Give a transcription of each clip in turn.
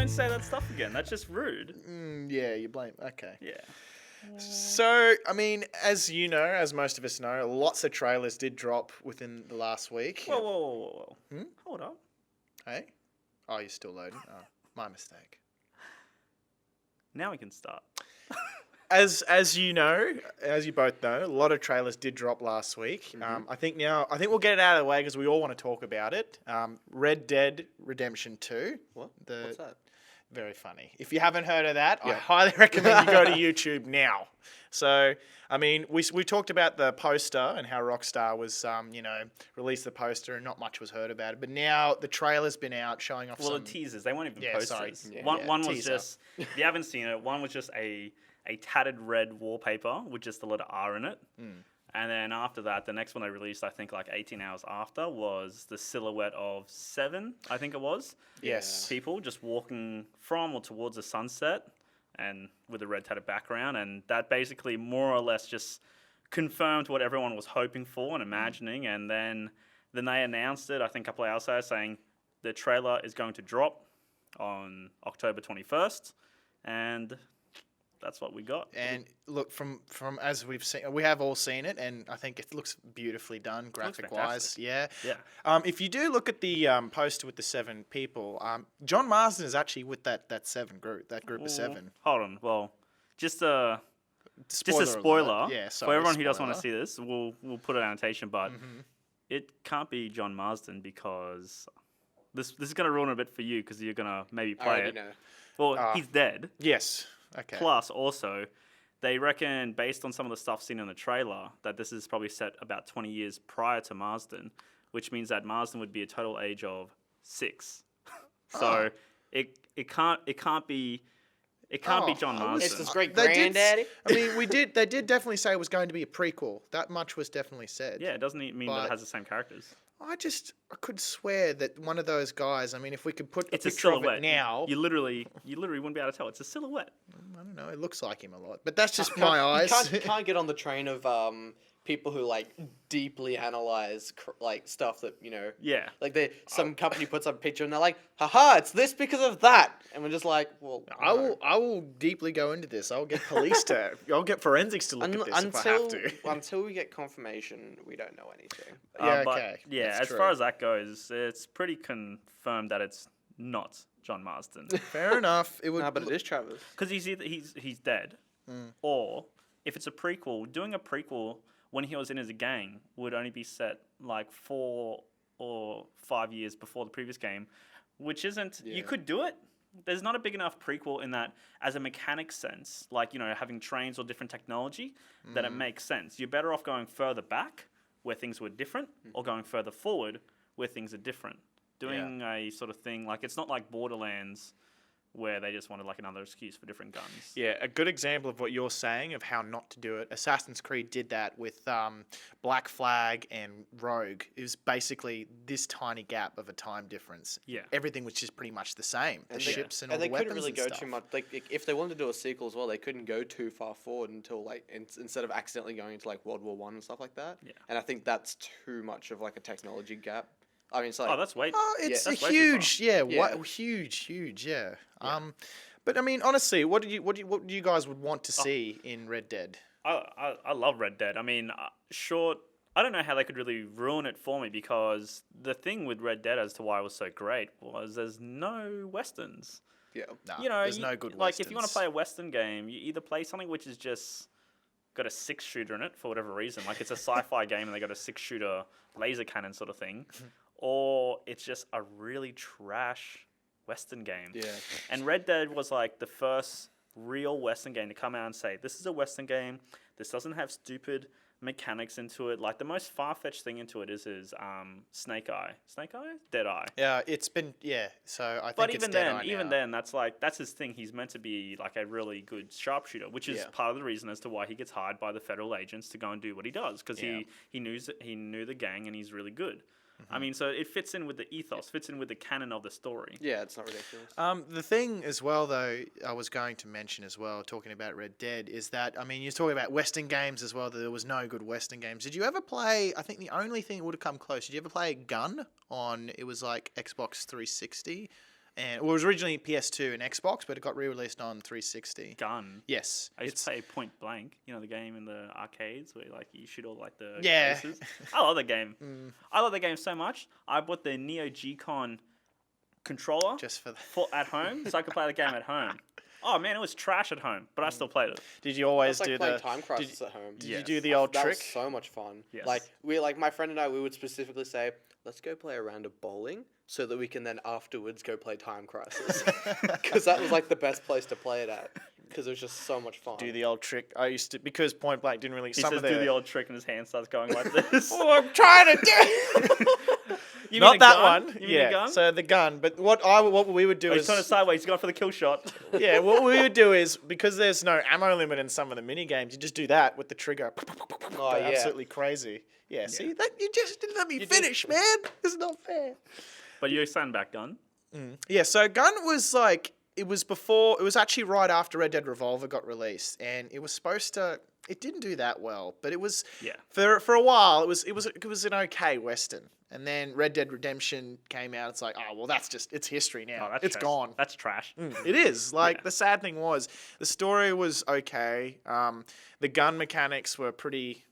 don't say that stuff again. That's just rude. Yeah, you blame. Okay. Yeah. So, I mean, as you know, as most of us know, lots of trailers did drop within the last week. Whoa. Hold up. Hey? Oh, you're still loading? Oh, my mistake. Now we can start. As you know, as you both know, a lot of trailers did drop last week. I think we'll get it out of the way because we all want to talk about it. Red Dead Redemption 2. What? What's that? Very funny. If you haven't heard of that, I highly recommend you go to YouTube now. So, I mean, we talked about the poster and how Rockstar was, released the poster and not much was heard about it. But now the trailer's been out showing off the teasers. They weren't even posters. Sorry. One was just, if you haven't seen it, one was just a tattered red wallpaper with just the letter R in it. And then after that, the next one they released, I think like 18 hours after, was the silhouette of 7, I think it was. Yes. People just walking from or towards the sunset and with a red tatted background. And that basically more or less just confirmed what everyone was hoping for and imagining. And then they announced it, I think a couple of hours later, saying the trailer is going to drop on October 21st. And that's what we got. And look, from as we've seen, we have all seen it, and I think it looks beautifully done, graphic-wise. Yeah. If you do look at the poster with the 7 people, John Marsden is actually with that 7 group, that group of 7. Hold on. Well, just a spoiler. Yeah, for everyone who doesn't want to see this, we'll put an annotation, but it can't be John Marsden because this is going to ruin it a bit for you because you're going to maybe play it. Know. Well, he's dead. Yes. Okay. Plus, also, they reckon, based on some of the stuff seen in the trailer, that this is probably set about 20 years prior to Marsden, which means that Marsden would be a total age of 6. So it can't be John Marsden. It's his great granddaddy. They did definitely say it was going to be a prequel. That much was definitely said. Yeah, it doesn't mean that it has the same characters. I could swear that one of those guys. I mean, if we could put a picture silhouette. of it now, you literally wouldn't be able to tell. It's a silhouette. I don't know. It looks like him a lot, but that's just my eyes. You can't get on the train of people who like deeply analyze stuff that like some company puts up a picture and they're like, haha, it's this because of that, and we're just like, well, I will deeply go into this. I'll get I'll get forensics to look at this if I have to. Until we get confirmation, we don't know anything. As far as that goes, it's pretty confirmed that it's not John Marsden. Fair enough. But it is Travis. Because he's dead, or if it's a prequel, doing a prequel when he was in as a gang would only be set like 4 or 5 years before the previous game, which isn't. Yeah. You could do it. There's not a big enough prequel in that as a mechanic sense, like having trains or different technology, that it makes sense. You're better off going further back where things were different, or going further forward where things are different. Doing a sort of thing like it's not like Borderlands, where they just wanted like another excuse for different guns. Yeah, a good example of what you're saying of how not to do it. Assassin's Creed did that with Black Flag and Rogue. It was basically this tiny gap of a time difference. Yeah, everything was just pretty much the same. The ships and all the weapons and they couldn't really go stuff. too much. Like if they wanted to do a sequel as well, they couldn't go too far forward until like instead of accidentally going into like World War I and stuff like that. Yeah, and I think that's too much of like a technology gap. I mean, it's like that's way. It's that's huge, huge, yeah. But I mean, honestly, what do you guys would want to see in Red Dead? I love Red Dead. I mean, I don't know how they could really ruin it for me because the thing with Red Dead as to why it was so great was there's no westerns. Yeah, there's no good westerns. Like if you want to play a western game, you either play something which is just got a 6-shooter in it for whatever reason, like it's a sci-fi game and they got a 6-shooter laser cannon sort of thing. Or it's just a really trash Western game. Yeah. And Red Dead was like the first real Western game to come out and say, this is a Western game. This doesn't have stupid mechanics into it. Like the most far-fetched thing into it is Snake Eye. Snake Eye? Dead Eye. Yeah, it's been, so I think but it's even Dead then, Eye even now. then, that's his thing. He's meant to be like a really good sharpshooter, which is part of the reason as to why he gets hired by the federal agents to go and do what he does, because he knew the gang and he's really good. I mean, so it fits in with the ethos, fits in with the canon of the story. Yeah, it's not ridiculous. The thing as well, though, I was going to mention as well, talking about Red Dead, is that, I mean, you're talking about Western games as well, that there was no good Western games. Did you ever play, I think the only thing that would have come close, did you ever play Gun on, it was like Xbox 360? And it was originally PS2 and Xbox, but it got re-released on 360. Gun. Yes, I used to play Point Blank, you know, the game in the arcades where like you shoot all like the Yeah. cases. I love that game. I love that game so much. I bought the Neo G-Con controller just for the... for at home so I could play the game at home. Oh man, it was trash at home, but I still played it. Did you always That's like do playing the Time Crisis at home. Did you do the old That trick? was so much fun. Yes. Like my friend and I, we would specifically say, let's go play a round of bowling so that we can then afterwards go play Time Crisis. Because that was like the best place to play it at. Because it was just so much fun. Do the old trick. I used to, because Point Blank didn't really... He says do the old trick and his hand starts going like this. Oh, I'm trying to do You Not mean a that gun? one. You mean a gun? So the gun. But what we would do Oh, is... he's turning sideways, he's going for the kill shot. Yeah, what we would do is, because there's no ammo limit in some of the mini games, you just do that with the trigger. Oh, Go yeah. absolutely crazy. Yeah, see? That, you just didn't let me finish, man. It's not fair. But you're saying back gun. Yeah, so Gun was like, it was actually right after Red Dead Revolver got released, and it was supposed to, it didn't do that well, but it was, for a while, it was an okay Western. And then Red Dead Redemption came out. It's like, oh, well, it's history now. Oh, It's trash. gone. That's trash. It is. Like, the sad thing was, the story was okay. The gun mechanics were pretty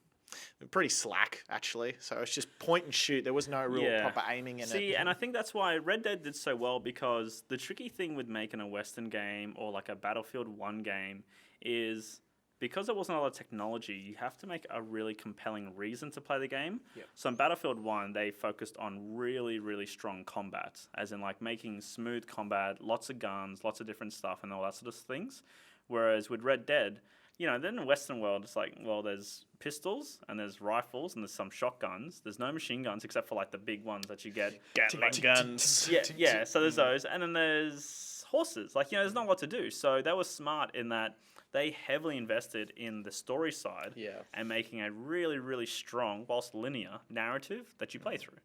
slack, actually. So it's just point and shoot. There was no real proper aiming in it. See, and I think that's why Red Dead did so well, because the tricky thing with making a Western game or like a Battlefield 1 game is because there wasn't a lot of technology, you have to make a really compelling reason to play the game. Yep. So in Battlefield 1, they focused on really, really strong combat, as in like making smooth combat, lots of guns, lots of different stuff and all that sort of things. Whereas with Red Dead, you know, then in the Western world, it's like, well, there's pistols and there's rifles and there's some shotguns. There's no machine guns except for like the big ones that you get. Gatling guns. Yeah. So there's those, and then there's horses. Like, you know, there's not a lot to do. So they were smart in that they heavily invested in the story side and making a really, really strong, whilst linear, narrative that you play through.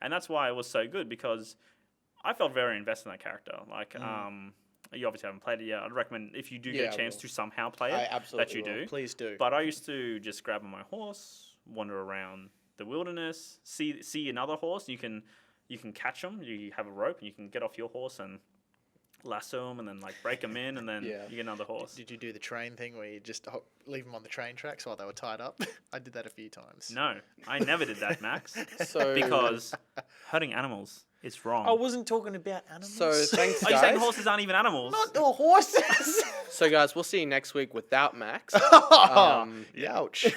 And that's why it was so good, because I felt very invested in that character. Like, you obviously haven't played it yet. I'd recommend, if you do get a chance to somehow play it, that you do. Please do. But I used to just grab on my horse, wander around the wilderness, see another horse. You can catch them. You have a rope, and you can get off your horse and lasso them, and then like break them in, and then you get another horse. Did you do the train thing where you just leave them on the train tracks while they were tied up? I did that a few times. No, I never did that, Max. So Because hurting animals is wrong. I wasn't talking about animals. So thanks, Are you saying guys. horses aren't even animals? Not the horses. So guys, we'll see you next week without Max. Ouch.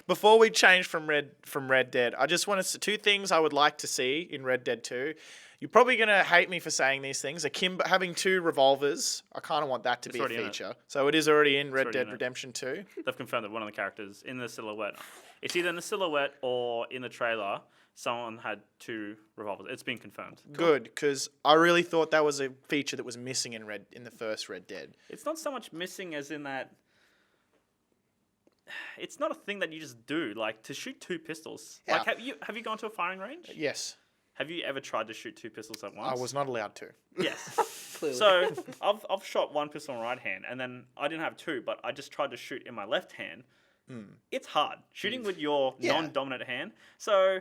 Before we change from Red Dead, I just want to two things I would like to see in Red Dead 2. You're probably gonna hate me for saying these things. Akimbo having 2 revolvers, I kind of want that to be a feature. So it is already in Red Dead Redemption 2. They've confirmed that one of the characters in the silhouette, it's either in the silhouette or in the trailer, someone had 2 revolvers. It's been confirmed. Good, because I really thought that was a feature that was missing in the first Red Dead. It's not so much missing as in that it's not a thing that you just do. Like, to shoot 2 pistols. Yeah. Like, have you gone to a firing range? Yes. Have you ever tried to shoot 2 pistols at once? I was not allowed to. Yes. Clearly. So I've shot 1 pistol in my right hand, and then I didn't have 2, but I just tried to shoot in my left hand. It's hard shooting with your non-dominant hand. So,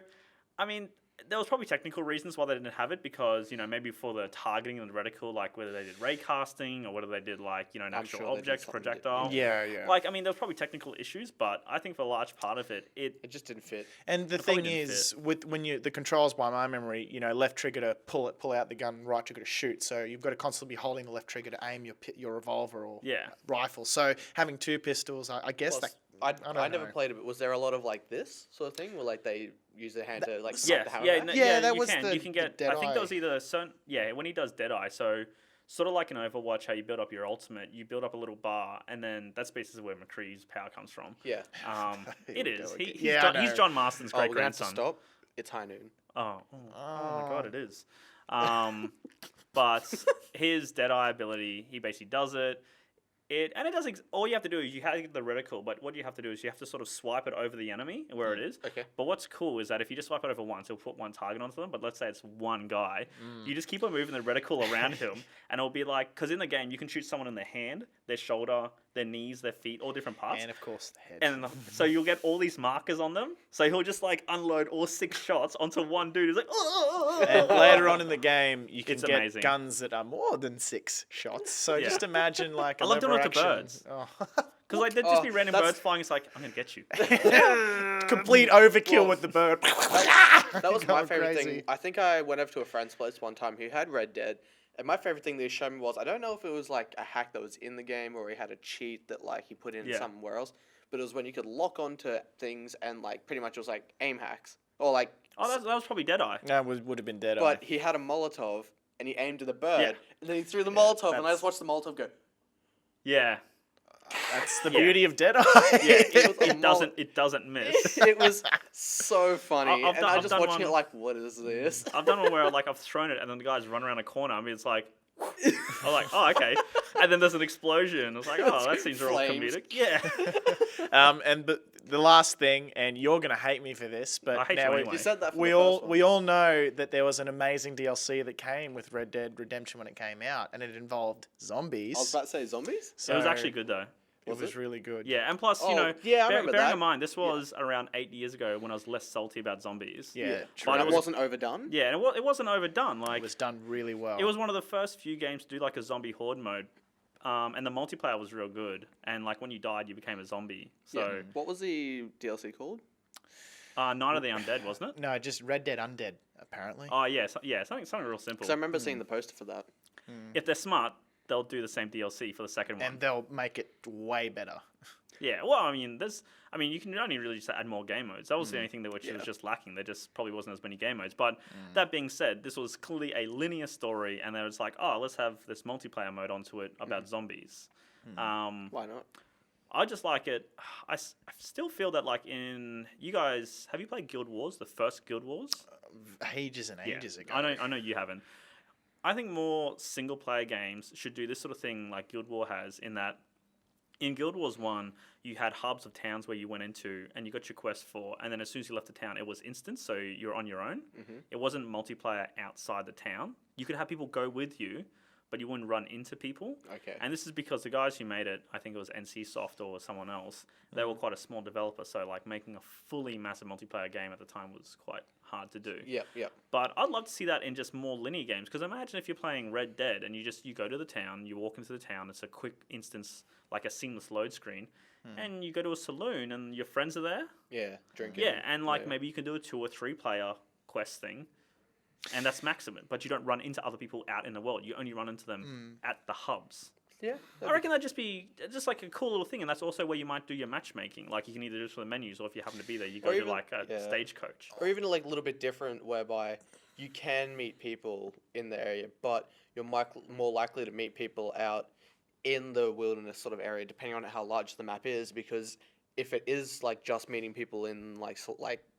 I mean, there was probably technical reasons why they didn't have it, because, you know, maybe for the targeting and the reticle, like whether they did ray casting or whether they did like, you know, an actual object projectile. Yeah. Like, I mean, there was probably technical issues, but I think for a large part of it, it just didn't fit. And the thing is, the controls by my memory, you know, left trigger to pull out the gun, right trigger to shoot. So you've got to constantly be holding the left trigger to aim your revolver or rifle. So having 2 pistols, I guess Plus, that. I never played it, but was there a lot of like this sort of thing where like they use their hand to like Yeah, the hammer yeah, back? that you was can. the- You can get. the I think there was Deadeye. either certain. Yeah, when he does Deadeye, so sort of like in Overwatch, how you build up your ultimate, you build up a little bar, and then that's basically where McCree's power comes from. Yeah. It is. He's I he's know. John Marston's Oh, great we're gonna have to grandson. stop. It's high noon. Oh my god, it is. But his Deadeye ability, he basically does it. It does. All you have to do is you have the reticle, but what you have to do is you have to sort of swipe it over the enemy where it is. Okay. But what's cool is that if you just swipe it over once, it'll put 1 target onto them. But let's say it's 1 guy, you just keep on moving the reticle around him, and it'll be like, because in the game you can shoot someone in the hand, their shoulder, their knees, their feet, all different parts. And of course the head. And so you'll get all these markers on them. So he'll just like unload all 6 shots onto one dude. He's like, oh. And later on in the game, you can It's get amazing. guns that are more than 6 shots. So Yeah. just imagine like a I love doing it to lever-action- birds. Oh. Because like there'd just Oh, be random that's- birds flying. It's like, I'm going to get you. Complete overkill Well, with the bird. That was my Going favorite crazy. thing. I think I went over to a friend's place one time who had Red Dead, and my favorite thing they showed me was, I don't know if it was like a hack that was in the game or he had a cheat that like he put in Yeah. somewhere else, but it was when you could lock onto things and like pretty much it was like aim hacks or like. Oh, that was probably Deadeye. That would have been dead. But he had a Molotov and he aimed at the bird Yeah. and then he threw the Molotov and I that's- just watched the Molotov go. Yeah. That's the Yeah. beauty of Deadeye. Yeah, It was a it doesn't miss. It was so funny, I've and done- I I've just done watching one- it like, what is this? I've done one where like I've thrown it and then the guys run around a corner. I mean, it's like, I'm like, oh, okay. And then there's an explosion. It's like, oh, that seems real Flames. comedic. Yeah. And the last thing, and you're gonna hate me for this, but I hate now you we, anyway. You said that. For we the all first one. we all know that there was an amazing DLC that came with Red Dead Redemption when it came out, and it involved zombies. I was about to say zombies. It was actually good though. It Was was it? really good. Yeah, and plus, Oh, you know, yeah, I remember bearing that. in mind, this was around 8 years ago when I was less salty about zombies. Yeah, true. But And it it was- wasn't overdone. Yeah, and it wasn't overdone. Like, It was done really well. it was one of the first few games to do like a zombie horde mode. And the multiplayer was real good. And like when you died, you became a zombie. So, Yeah. What was the DLC called? Night of the Undead, wasn't it? No, just Red Dead Undead apparently. Oh, yeah, something real simple. Because I remember seeing the poster for that. If they're smart, they'll do the same DLC for the second one. And they'll make it way better. Yeah, well, I mean, you can only really just add more game modes. That was the only thing that was Yeah. just lacking. There just probably wasn't as many game modes. But that being said, this was clearly a linear story, and they was like, oh, let's have this multiplayer mode onto it about zombies. Why not? I just like it. I still feel that like you guys, have you played Guild Wars, the first Guild Wars? Ages and Yeah, ages ago. I know you haven't. I think more single player games should do this sort of thing like Guild War has, in that in Guild Wars 1, you had hubs of towns where you went into and you got your quest for, and then as soon as you left the town, it was instant, so you're on your own. It wasn't multiplayer outside the town. You could have people go with you, but you wouldn't run into people. Okay. And this is because the guys who made it, I think it was NCSoft or someone else, they were quite a small developer, so like making a fully massive multiplayer game at the time was quite hard to do. Yep. But I'd love to see that in just more linear games, because imagine if you're playing Red Dead and you go to the town, you walk into the town, it's a quick instance, like a seamless load screen, and you go to a saloon and your friends are there. Yeah. Drinking. Yeah, and like Yeah. maybe you can do a 2 or 3 player quest thing, and that's maximum. But you don't run into other people out in the world. You only run into them at the hubs. Yeah. I reckon that'd just be just like a cool little thing, and that's also where you might do your matchmaking. Like you can either do it for the menus, or if you happen to be there, you go Or to even- like a yeah. stagecoach. Or even like a little bit different, whereby you can meet people in the area, but you're more likely to meet people out in the wilderness sort of area, depending on how large the map is. Because if it is like just meeting people in like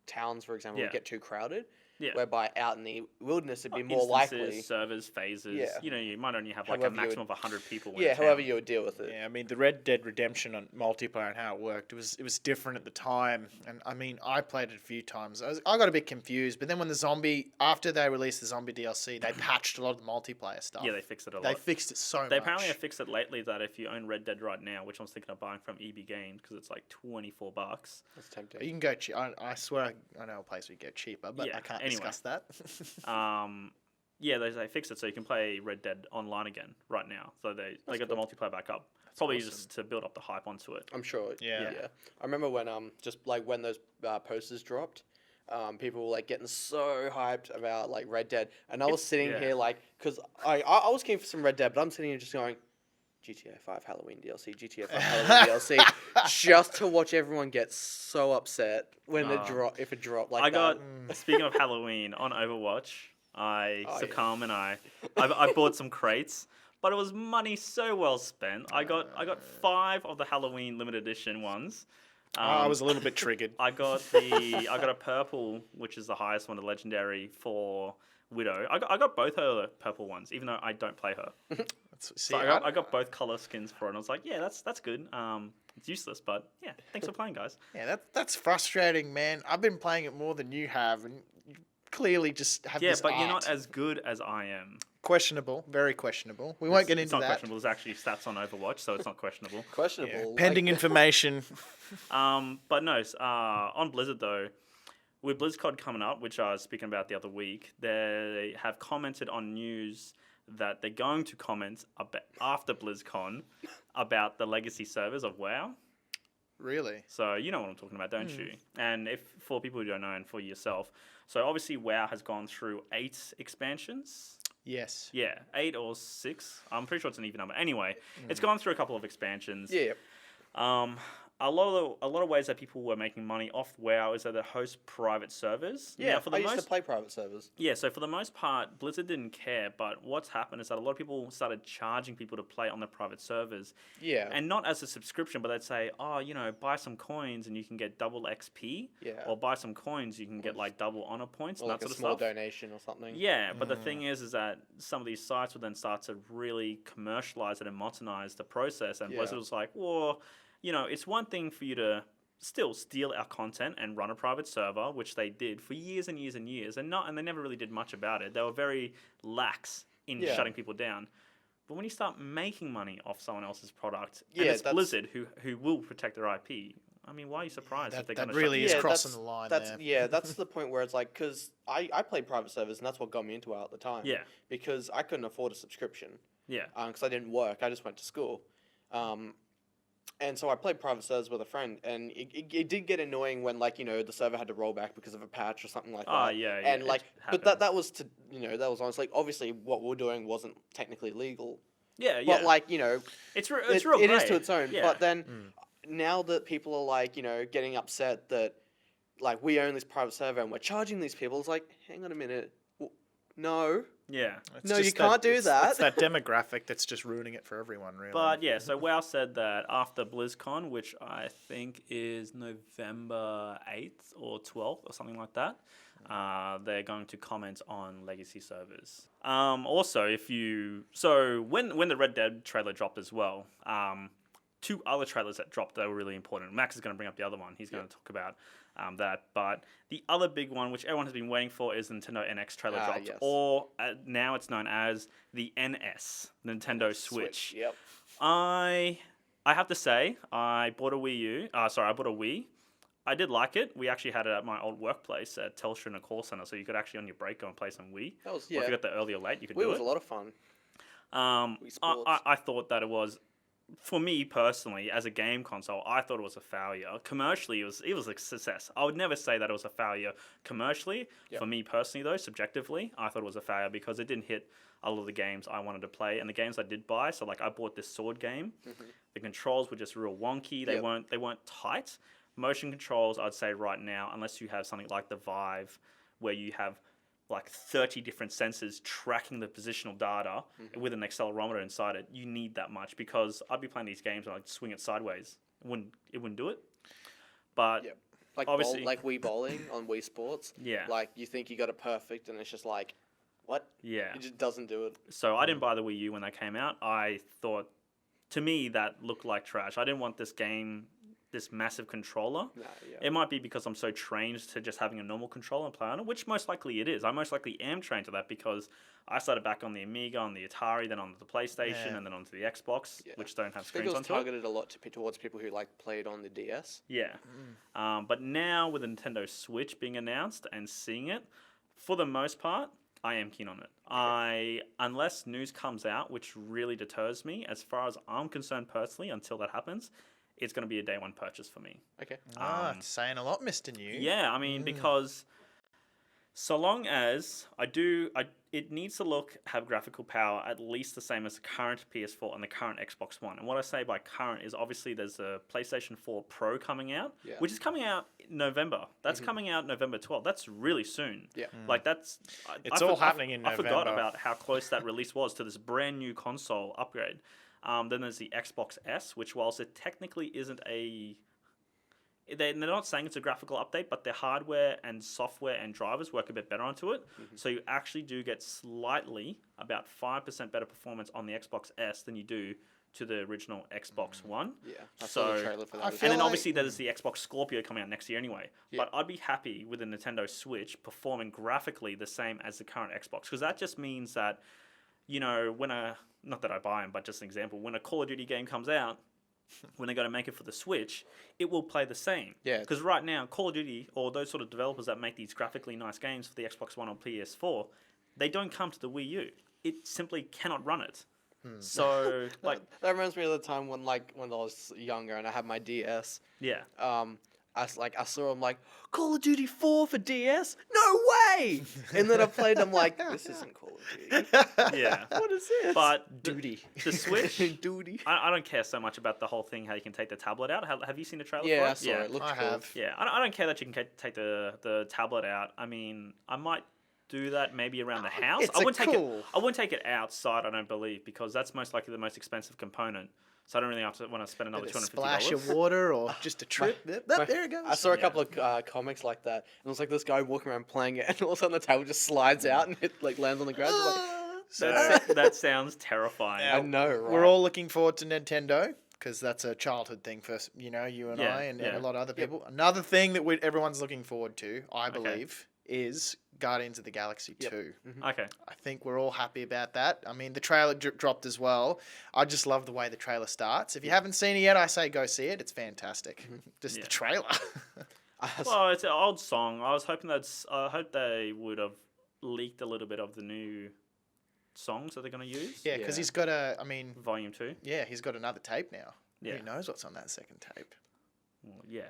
towns, for example, Yeah. would get too crowded. Yeah. Whereby out in the wilderness, it'd be more Instances, likely. servers, phases. Yeah. You might only have like However a you maximum would- of 100 people. In Yeah, a town. however you would deal with it. Yeah, I mean the Red Dead Redemption on multiplayer and how it worked, it was different at the time, and I mean I played it a few times. I got a bit confused, but then when after they released the zombie DLC, they patched a lot of the multiplayer stuff. Yeah, they fixed it a lot. They fixed it so They much. apparently have fixed it lately that if you own Red Dead right now, which I was thinking of buying from EB Games because it's like $24. That's tempting. You can go cheap. I swear I know a place we get cheaper, but Yeah, I can't anyway. discuss that. Yeah, they fixed it so you can play Red Dead online again right now. So they got the multiplayer back up. Probably awesome. just to build up the hype onto it. I'm sure. Yeah. I remember when just like when those posters dropped, people were like getting so hyped about like Red Dead, and I was sitting yeah. here like, because I was keen for some Red Dead, but I'm sitting here just going, GTA 5 Halloween DLC, GTA 5 Halloween DLC, just to watch everyone get so upset when if it dropped like I that. got speaking of Halloween on Overwatch, I Oh, yeah. succumb and I bought some crates, but it was money so well spent. I got 5 of the Halloween limited edition ones. I was a little bit triggered. I got a purple, which is the highest one, the legendary for Widow. I got both her purple ones, even though I don't play her. See, So I got both color skins for it, and I was like, yeah, that's good. It's useless, but yeah, thanks for playing, guys. yeah, that's frustrating, man. I've been playing it more than you have, and you clearly just have Yeah, this but you're art. not as good as I am. Questionable, very questionable. We won't get It's into not that. questionable. There's actually stats on Overwatch, so it's not questionable. Questionable. Pending information. But no, on Blizzard though, with BlizzCon coming up, which I was speaking about the other week, they have commented on news that they're going to comment after BlizzCon about the legacy servers of WoW. Really? So you know what I'm talking about, don't you? And if for people who don't know, and for yourself, so obviously WoW has gone through 8 expansions. Yes. Yeah, 8 or 6. I'm pretty sure it's an even number. Anyway, it's gone through a couple of expansions. Yeah. A lot of ways that people were making money off WoW is that they host private servers. Yeah, Now, for the I used to play private servers. Yeah, so for the most part, Blizzard didn't care, but what's happened is that a lot of people started charging people to play on the private servers. Yeah. And not as a subscription, but they'd say, oh, you know, buy some coins and you can get double XP. Yeah. Or buy some coins, you can get like double honor points Or and like that a sort of small stuff. donation or something. Yeah, but the thing is that some of these sites would then start to really commercialize it and modernize the process. And Yeah. Blizzard was like, well, you know, it's one thing for you to still steal our content and run a private server, which they did for years and years and years, and they never really did much about it. They were very lax in Yeah. shutting people down. But when you start making money off someone else's product, Yeah, and it's that's- Blizzard who will protect their IP, I mean, why are you surprised if they're going That to really is Yeah, crossing that's- the line That's there. yeah, that's the point where it's like, because I played private servers and that's what got me into it at the time. Yeah. Because I couldn't afford a subscription. Yeah. Because I didn't work. I just went to school. And so I played private servers with a friend, and it did get annoying when, like, you know, the server had to roll back because of a patch or something like that. Oh, yeah, yeah, And it like, but happens. that was to, you know, that was honest. Like, obviously, what we're doing wasn't technically legal. Yeah, yeah. But like, you know, it's real it is grey. to its own. Yeah. But then now that people are like, you know, getting upset that like we own this private server and we're charging these people, it's like, hang on a minute, no. Yeah. It's No, you just can't do that. It's that demographic that's just ruining it for everyone, really. But yeah, so WoW said that after BlizzCon, which I think is November 8th or 12th or something like that, they're going to comment on legacy servers. Also, when the Red Dead trailer dropped as well, 2 other trailers that dropped that were really important. Max is going to bring up the other one. He's going to talk about that. But the other big one, which everyone has been waiting for, is the Nintendo NX trailer dropped. Yes. Or now it's known as the NS, Nintendo Switch. Yep. I have to say, I bought a Wii U. I bought a Wii. I did like it. We actually had it at my old workplace at Telstra in a call center, so you could actually on your break go and play some Wii. That was Or if yeah. you got the early or late, you could Wii do was it. a lot of fun. Wii Sports. I thought that it was, for me personally, as a game console, I thought it was a failure. Commercially, it was a success. I would never say that it was a failure commercially. Yep. For me personally, though, subjectively, I thought it was a failure because it didn't hit a lot of the games I wanted to play and the games I did buy. So, like, I bought this sword game. The controls were just real wonky. They Yep. weren't tight. Motion controls, I'd say right now, unless you have something like the Vive, where you have like 30 different sensors tracking the positional data with an accelerometer inside it, you need that much because I'd be playing these games and I'd swing it sideways. It wouldn't do it. But Yep. Like obviously- like Wii bowling on Wii Sports. Yeah. Like you think you got it perfect, and it's just like, what? yeah. It just doesn't do it. So I didn't buy the Wii U when that came out. I thought, to me, that looked like trash. I didn't want this game, this massive controller. Nah, yeah. It might be because I'm so trained to just having a normal controller and play on it, which most likely it is. I most likely am trained to that because I started back on the Amiga, on the Atari, then onto the PlayStation, Yeah. and then onto the Xbox, Yeah. which don't have I think screens it was onto it. targeted a lot towards people who like played on the DS. Yeah. But now with the Nintendo Switch being announced and seeing it, for the most part, I am keen on it. Unless news comes out, which really deters me, as far as I'm concerned personally, until that happens, it's going to be a day one purchase for me. Okay. It's saying a lot, Mr. New. Yeah, I mean, because so long as it needs to have graphical power at least the same as the current PS4 and the current Xbox One. And what I say by current is obviously there's a PlayStation 4 Pro coming out, Yeah. which is coming out in November. That's coming out November 12th. That's really soon. Yeah. Like that's... It's all happening in I forgot November. about how close that release was to this brand new console upgrade. Then there's the Xbox S, which whilst it technically isn't they're not saying it's a graphical update, but their hardware and software and drivers work a bit better onto it. So you actually do get slightly about 5% better performance on the Xbox S than you do to the original Xbox One. Yeah. I saw the So- trailer for that. I as feel And then well. like- obviously there's the Xbox Scorpio coming out next year anyway. Yeah. But I'd be happy with the Nintendo Switch performing graphically the same as the current Xbox because that just means that not that I buy them, but just an example, when a Call of Duty game comes out, when they go to make it for the Switch, it will play the same. Yeah. Because right now, Call of Duty, or those sort of developers that make these graphically nice games for the Xbox One or PS4, they don't come to the Wii U. It simply cannot run it. So, like... That reminds me of the time when I was younger and I had my DS. Yeah. I saw him like, Call of Duty 4 for DS? No way! And then I played, I'm like, this isn't Call of Duty. Yeah. What is this? But Duty. The Switch, Duty. I don't care so much about the whole thing, how you can take the tablet out. Have you seen the trailer for Yeah, it? I saw it. It looked I cool. have. Yeah, I don't care that you can take the tablet out. I mean, I might do that maybe around the house. It's I wouldn't take cool. it. I wouldn't take it outside. I don't believe, because that's most likely the most expensive component. So I don't really want to spend another A $250. splash of water or just a trip. There it goes. I saw a couple of comics like that, and it was like this guy walking around playing it, and all of a sudden the table just slides out and it lands on the ground. It's like, That sounds terrifying. I know, right? We're all looking forward to Nintendo because that's a childhood thing for you and Yeah, I and yeah. a lot of other people. Another thing that everyone's looking forward to, I believe, is Guardians of the Galaxy 2. Okay. I think we're all happy about that. I mean, the trailer dropped as well. I just love the way the trailer starts. If you haven't seen it yet, I say go see it. It's fantastic. Just Yeah. the trailer. Well, it's an old song. I hope they would have leaked a little bit of the new songs that they're going to use. Yeah, because Yeah. he's got Volume 2. yeah, he's got another tape now. Yeah. Who knows what's on that second tape? Well, yeah.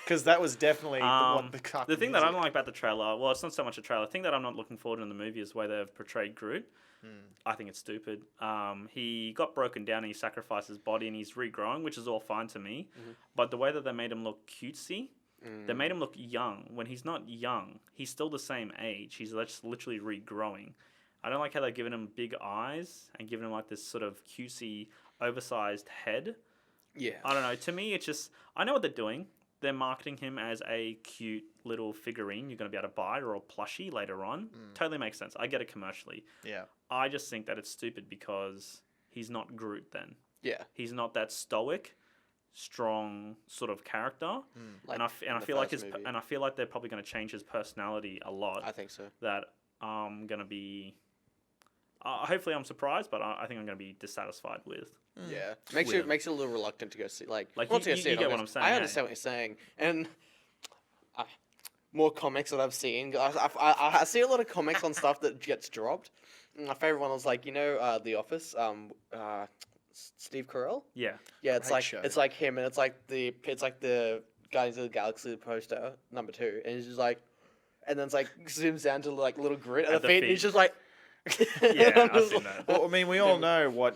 Because that was definitely The thing that I don't like about the trailer, well, it's not so much a trailer. The thing that I'm not looking forward to in the movie is the way they've portrayed Groot. I think it's stupid. He got broken down and he sacrificed his body and he's regrowing, which is all fine to me. But the way that they made him look cutesy, they made him look young when he's not young. He's still the same age. He's just literally regrowing. I don't like how they've given him big eyes and given him like this sort of cutesy, oversized head. Yeah. I don't know. To me, it's just, I know what they're doing. They're marketing him as a cute little figurine you're going to be able to buy or a plushie later on. Totally makes sense. I get it commercially. Yeah. I just think that it's stupid because he's not Groot then. Yeah. He's not that stoic, strong sort of character. Like And I the feel like first movie. and I feel like they're probably going to change his personality a lot. I think so. That I'm going to be hopefully I'm surprised, but I think I'm going to be dissatisfied with. Yeah, makes you a little reluctant to go see. Like you once you see get it, what I'm saying, I eh? understand what you're saying, and more comics that I've seen. I see a lot of comics on stuff that gets dropped. My favorite one was like The Office. Steve Carell. Yeah. Yeah, it's Great like show. it's like him, and it's like the Guardians of the Galaxy poster number 2, and he's just like, and then it's like zooms down to like little Groot at the feet, and he's just like. Yeah, I've seen that. Well, I mean, we all know what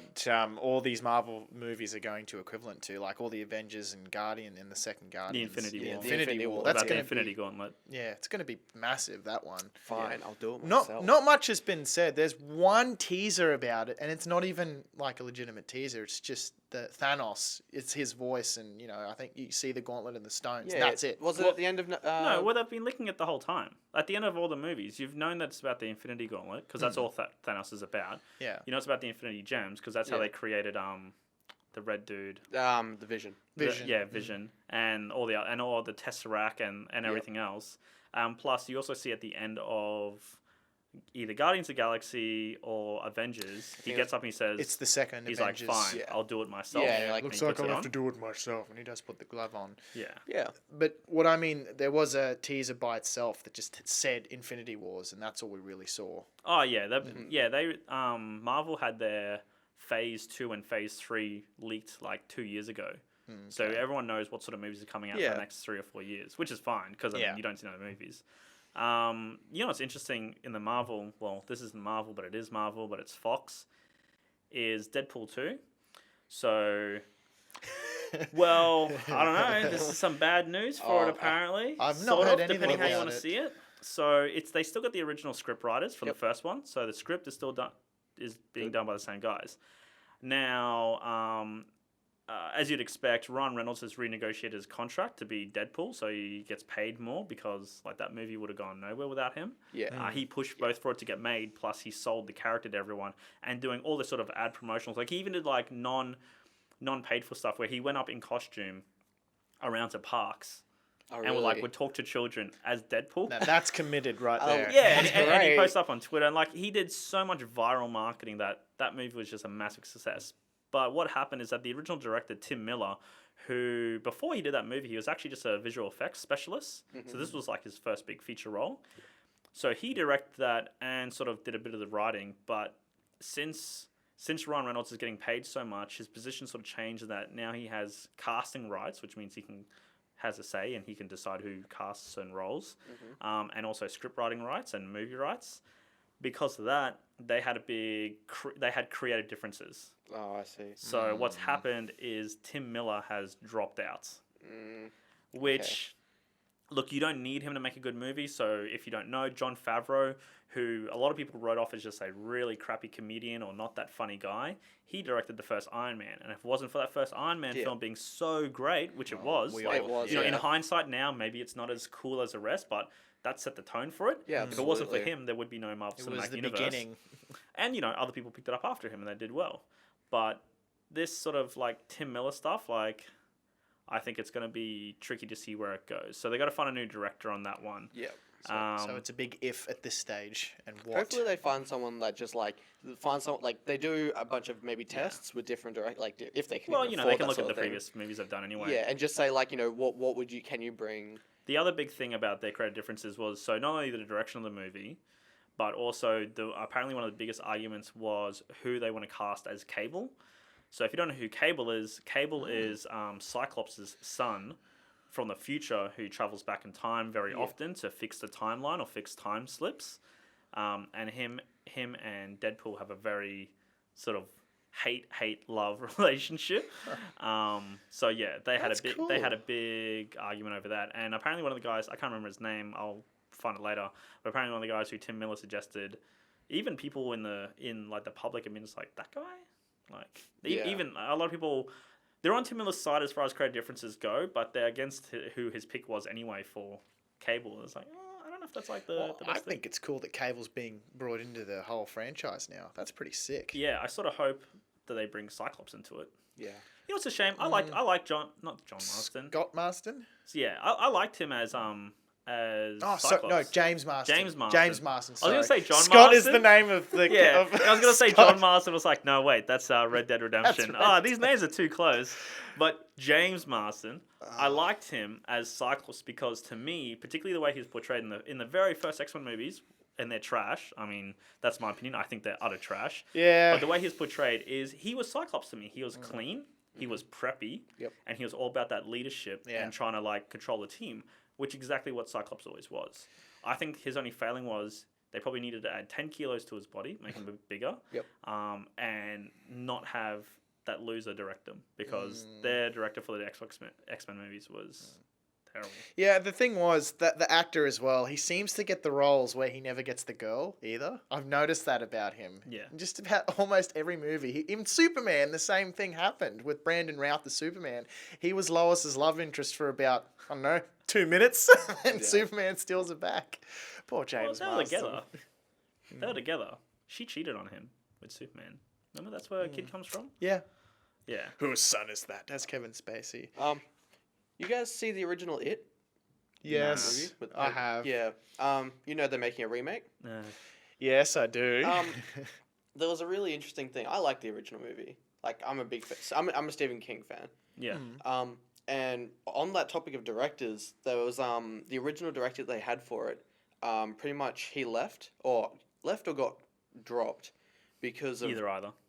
all these Marvel movies are going to equivalent to, like all the Avengers and Guardian in the second The Guardians. Infinity Yeah, War. the Infinity War. What That's about the going to Infinity be, Gauntlet. yeah, it's going to be massive, that one. Fine, I'll do it myself. Not much has been said. There's one teaser about it, and it's not even like a legitimate teaser. It's just the Thanos. It's his voice, and I think you see the gauntlet and the stones. Yeah, That's it. Was it at the end of? No, well, they've been licking it the whole time. At the end of all the movies, you've known that it's about the Infinity Gauntlet, because that's all Thanos is about. Yeah. You know it's about the Infinity Gems, because that's how Yeah. they created the red dude. The Vision. Vision. Vision. And all the Tesseract and everything else. Plus, you also see at the end of either Guardians of the Galaxy or Avengers, he gets up and he says, It's the second he's Avengers. like, fine, yeah. I'll do it myself. Yeah, like- Looks And he like puts I'll it have to on. do it myself, and he does put the glove on. Yeah. Yeah. But what I mean, there was a teaser by itself that just said Infinity Wars, and that's all we really saw. Oh yeah, they Marvel had their Phase 2 and Phase 3 leaked like 2 years ago. So everyone knows what sort of movies are coming out for Yeah. the next 3 or 4 years, which is fine because Yeah. you don't see no movies. What's interesting in the Marvel? Well, this isn't Marvel, but it is Marvel, but it's Fox. Is Deadpool 2? So, well, I don't know. This is some bad news for it. Apparently, I've not Sort heard of, anything depending how you about want to it. see it. So they still got the original script writers for Yep. the first one. So the script is still being done by the same guys. Now, as you'd expect, Ryan Reynolds has renegotiated his contract to be Deadpool, so he gets paid more because like that movie would have gone nowhere without him. Yeah. He pushed both for it to get made, plus he sold the character to everyone and doing all this sort of ad promotionals. Like he even did like non-paid for stuff where he went up in costume around to parks Oh, and would talk to children as Deadpool. Now, that's committed right there. Yeah, and he great. posts up on Twitter, and like he did so much viral marketing that movie was just a massive success. But what happened is that the original director Tim Miller, who before he did that movie, he was actually just a visual effects specialist. So this was like his first big feature role. So he directed that and sort of did a bit of the writing. But since Ryan Reynolds is getting paid so much, his position sort of changed in that now he has casting rights, which means has a say and he can decide who casts certain roles, and also script writing rights and movie rights. Because of that, they had creative differences. Oh, I see. So what's happened is Tim Miller has dropped out, which, look, you don't need him to make a good movie. So if you don't know, Jon Favreau, who a lot of people wrote off as just a really crappy comedian or not that funny guy, he directed the first Iron Man. And if it wasn't for that first Iron Man film being so great, which it was, in hindsight now, maybe it's not as cool as the rest, but that set the tone for it. Yeah, if it wasn't for him, there would be no Marvel Cinematic Universe. Beginning. And, other people picked it up after him and they did well. But this sort of like Tim Miller stuff, like, I think it's going to be tricky to see where it goes. So they got to find a new director on that one. Yeah. So it's a big if at this stage. And what? Hopefully they find someone that just they do a bunch of maybe tests with different if they can. Well, they can look at the previous movies they've done anyway. Yeah, and just say what can you bring? The other big thing about their creative differences was so not only the direction of the movie, but also apparently one of the biggest arguments was who they want to cast as Cable. So if you don't know who Cable is Cyclops' son from the future who travels back in time very often to fix the timeline or fix time slips. And him and Deadpool have a very sort of hate-love relationship. So yeah, they had a big argument over that. And apparently one of the guys, I can't remember his name, I'll find it later, but apparently one of the guys who Tim Miller suggested, even people in the public have been just like, that guy? Even a lot of people, they're on Tim Miller's side as far as creative differences go, but they're against who his pick was anyway for Cable. It's like, I don't know if that's like the best I think it's cool that Cable's being brought into the whole franchise now. That's pretty sick. Yeah, I sort of hope that they bring Cyclops into it. Yeah. It's a shame. I like John Marston. Scott Marston? So yeah, I liked him as Cyclops. James Marston. James Marston. James Marston. Sorry. I was going to say John Scott Marston. is the name of the. Yeah, I was going to say John Marston. Was like, no, wait, that's Red Dead Redemption. These names are too close. But James Marston, I liked him as Cyclops because to me, particularly the way he was portrayed in the very first X-Men movies, and they're trash. I mean, that's my opinion. I think they're utter trash. Yeah. But the way he was portrayed is he was Cyclops to me. He was clean. He was preppy. Yep. And he was all about that leadership and trying to control the team, which is exactly what Cyclops always was. I think his only failing was they probably needed to add 10 kilos to his body, make him a bit bigger, and not have that loser direct him because their director for the X-Men movies was terrible. Yeah, the thing was that the actor as well, he seems to get the roles where he never gets the girl either. I've noticed that about him. Yeah. Just about almost every movie. In Superman, the same thing happened with Brandon Routh, the Superman. He was Lois's love interest for about, 2 minutes, and Superman steals it back. Poor James Marston. They were together. She cheated on him with Superman. Remember that's where a kid comes from? Yeah. Yeah. Whose son is that? That's Kevin Spacey. You guys see the original It? Yes, I have. Yeah. They're making a remake? Yes, I do. There was a really interesting thing. I like the original movie. I'm a big fan. I'm a Stephen King fan. Yeah. And on that topic of directors, there was the original director they had for it. Pretty much he left or got dropped because of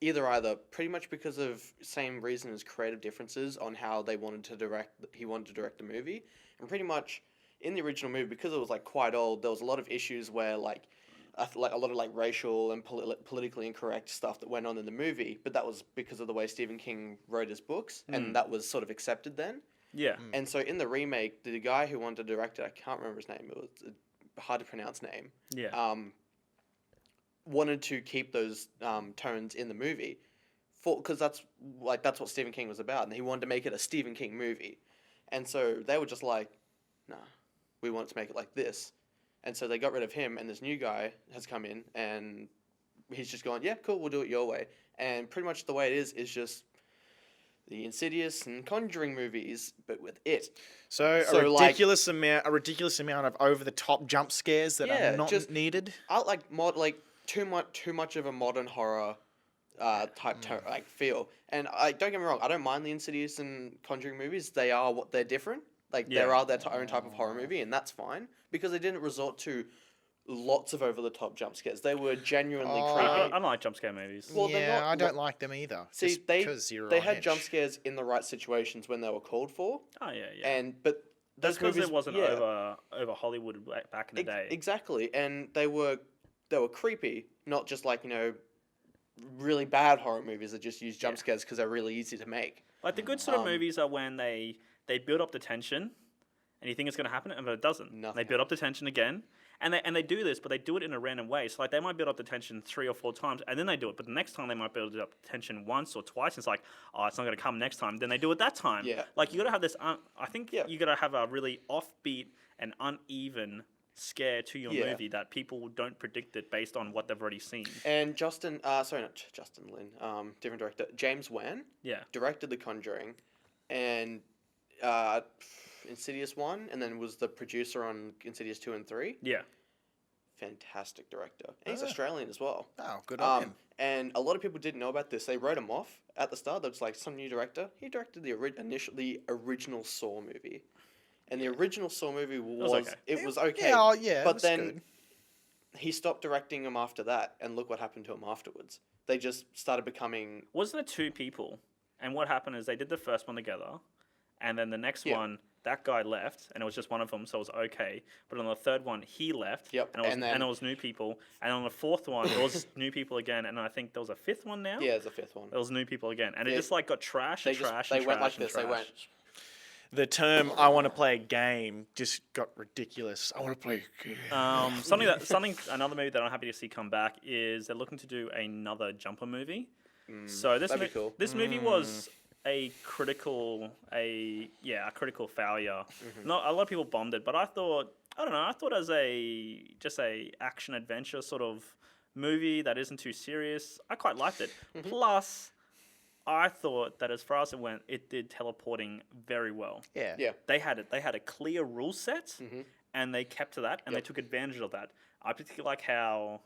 either pretty much because of same reason as creative differences on how he wanted to direct the movie. And pretty much in the original movie, because it was quite old, there was a lot of issues where a lot of racial and politically incorrect stuff that went on in the movie, but that was because of the way Stephen King wrote his books, and that was sort of accepted then. Yeah. And so in the remake, the guy who wanted to direct it, I can't remember his name, it was a hard to pronounce name. Yeah. Wanted to keep those tones in the movie, because that's what Stephen King was about, and he wanted to make it a Stephen King movie, and so they were just like, nah, we want to make it like this. And so they got rid of him, and this new guy has come in, and he's just gone, yeah, cool, we'll do it your way. And pretty much the way it is just the Insidious and Conjuring movies, but with it. So a like- ridiculous amount of over the top jump scares that Yeah, are not just- needed. I like too much of a modern horror type feel. And don't get me wrong, I don't mind the Insidious and Conjuring movies. They are what they're different. Like Yeah. they are their own type of horror movie, and that's fine because they didn't resort to lots of over the top jump scares. They were genuinely Oh, creepy. I don't like jump scare movies. Well, they're yeah, not- I don't like them either. See, just they 'cause you're they on had edge. jump scares in the right situations when they were called for, Oh yeah, yeah. but That's those because it movies- wasn't yeah. over Hollywood back in the day. Exactly, and they were creepy, not just like really bad horror movies that just use jump scares because they're really easy to make. Like the good sort of movies are when they build up the tension, and you think it's going to happen, but it doesn't. Nothing They build up the tension again, and they do this, but they do it in a random way. So like they might build up the tension 3 or 4 times, and then they do it. But the next time they might build up the tension once or twice. And it's like, oh, it's not going to come next time. Then they do it that time. Yeah. Like you got to have this. I think Yeah. you got to have a really offbeat and uneven scare to your Yeah. movie that people don't predict it based on what they've already seen. And Justin Lin, different director, James Wan, Yeah. directed The Conjuring, and Insidious 1, and then was the producer on Insidious 2 and 3. Yeah. Fantastic director. And he's Australian as well. Oh, good on him. And a lot of people didn't know about this. They wrote him off at the start. That's like some new director. He directed the original Saw movie, and the original Saw movie was okay. it was okay. Yeah, yeah, it but was then good. he stopped directing them after that, and look what happened to him afterwards. They just started becoming Wasn't it 2 people? And what happened is they did the first one together, and then the next Yeah. one, that guy left, and it was just one of them, so it was okay. But on the third one, he left, Yep, and and then- it was new people. And on the fourth one, it was new people again, and I think there was a 5th one now. yeah, there's a 5th one. It was new people again, and it Yeah. just like got trash and trash they and went trash like and this. They trash. went. The term "I want to play a game" just got ridiculous. I want to play a game. Another movie that I'm happy to see come back is they're looking to do another Jumper movie. So this that'd be cool. this movie was a critical failure. Not a lot of people bombed it, but I thought as a action adventure sort of movie that isn't too serious, I quite liked it. Plus, I thought that as far as it went, it did teleporting very well. Yeah. Yeah. They had a clear rule set, and they kept to that, and they took advantage of that. I particularly like how